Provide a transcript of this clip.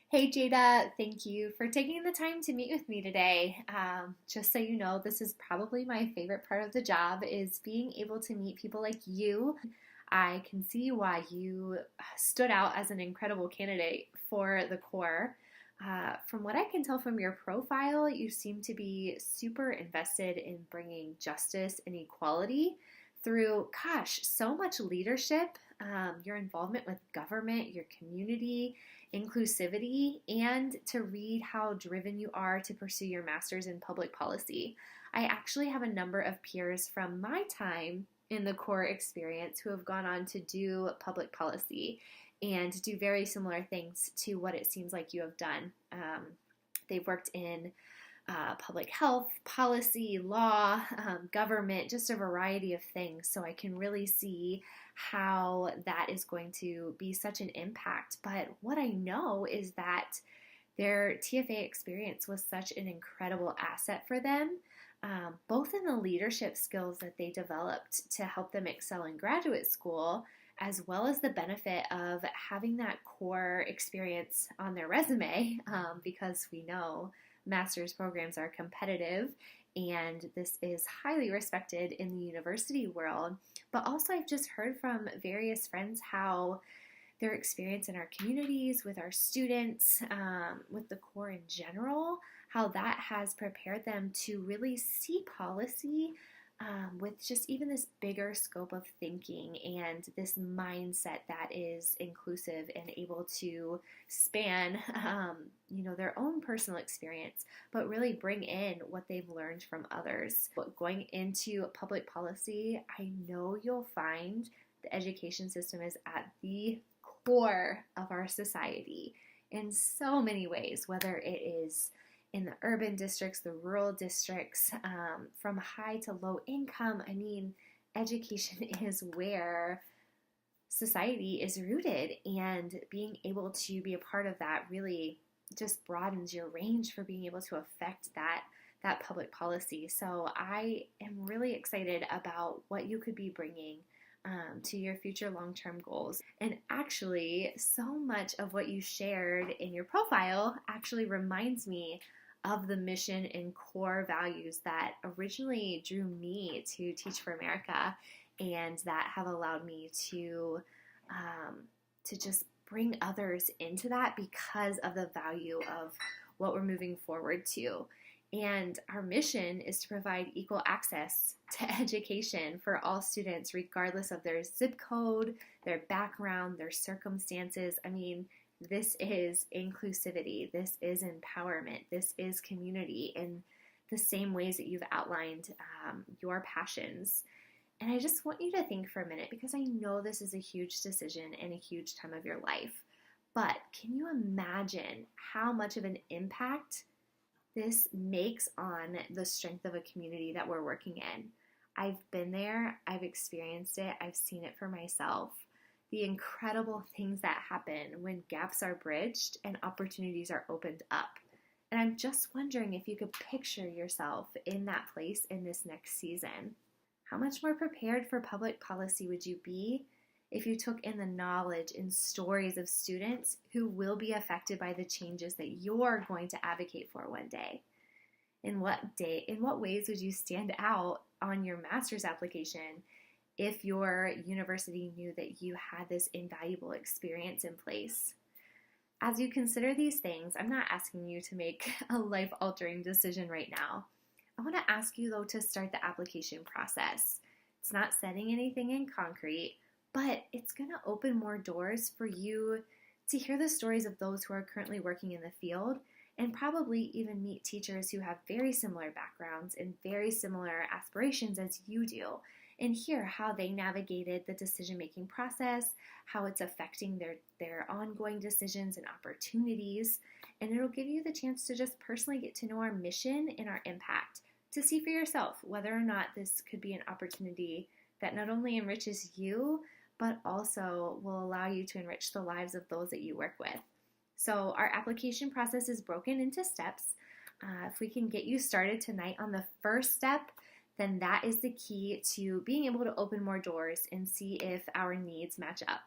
Hey Jada, thank you for taking the time to meet with me today. Just so you know, this is probably my favorite part of the job is being able to meet people like you. I can see why you stood out as an incredible candidate for the Corps. From what I can tell from your profile, you seem to be super invested in bringing justice and equality through, gosh, so much leadership, your involvement with government, your community, inclusivity, and to read how driven you are to pursue your master's in public policy. I actually have a number of peers from my time in the core experience who have gone on to do public policy and do very similar things to what it seems like you have done. They've worked in public health, policy, law, government, just a variety of things. So I can really see how that is going to be such an impact. But what I know is that their TFA experience was such an incredible asset for them, both in the leadership skills that they developed to help them excel in graduate school, as well as the benefit of having that core experience on their resume, because we know master's programs are competitive and this is highly respected in the university world. But also, I've just heard from various friends how their experience in our communities, with our students, with the Corps in general, how that has prepared them to really see policy with just even this bigger scope of thinking and this mindset that is inclusive and able to span, their own personal experience, but really bring in what they've learned from others. But going into public policy, I know you'll find the education system is at the core of our society in so many ways, whether it is in the urban districts, the rural districts, from high to low income. I mean, education is where society is rooted, and being able to be a part of that really just broadens your range for being able to affect that public policy. So I am really excited about what you could be bringing to your future long-term goals. And actually, so much of what you shared in your profile actually reminds me of the mission and core values that originally drew me to Teach for America, and that have allowed me to just bring others into that because of the value of what we're moving forward to. And our mission is to provide equal access to education for all students, regardless of their zip code, their background, their circumstances. I mean, this is inclusivity, this is empowerment, this is community in the same ways that you've outlined your passions. And I just want you to think for a minute, because I know this is a huge decision and a huge time of your life. But can you imagine how much of an impact this makes on the strength of a community that we're working in? I've been there, I've experienced it, I've seen it for myself. The incredible things that happen when gaps are bridged and opportunities are opened up. And I'm just wondering if you could picture yourself in that place in this next season. How much more prepared for public policy would you be if you took in the knowledge and stories of students who will be affected by the changes that you're going to advocate for one day? In what ways would you stand out on your master's application if your university knew that you had this invaluable experience in place? As you consider these things, I'm not asking you to make a life-altering decision right now. I want to ask you, though, to start the application process. It's not setting anything in concrete, but it's going to open more doors for you to hear the stories of those who are currently working in the field, and probably even meet teachers who have very similar backgrounds and very similar aspirations as you do, and hear how they navigated the decision-making process, how it's affecting their ongoing decisions and opportunities. And it'll give you the chance to just personally get to know our mission and our impact, to see for yourself whether or not this could be an opportunity that not only enriches you, but also will allow you to enrich the lives of those that you work with. So our application process is broken into steps. If we can get you started tonight on the first step, then that is the key to being able to open more doors and see if our needs match up.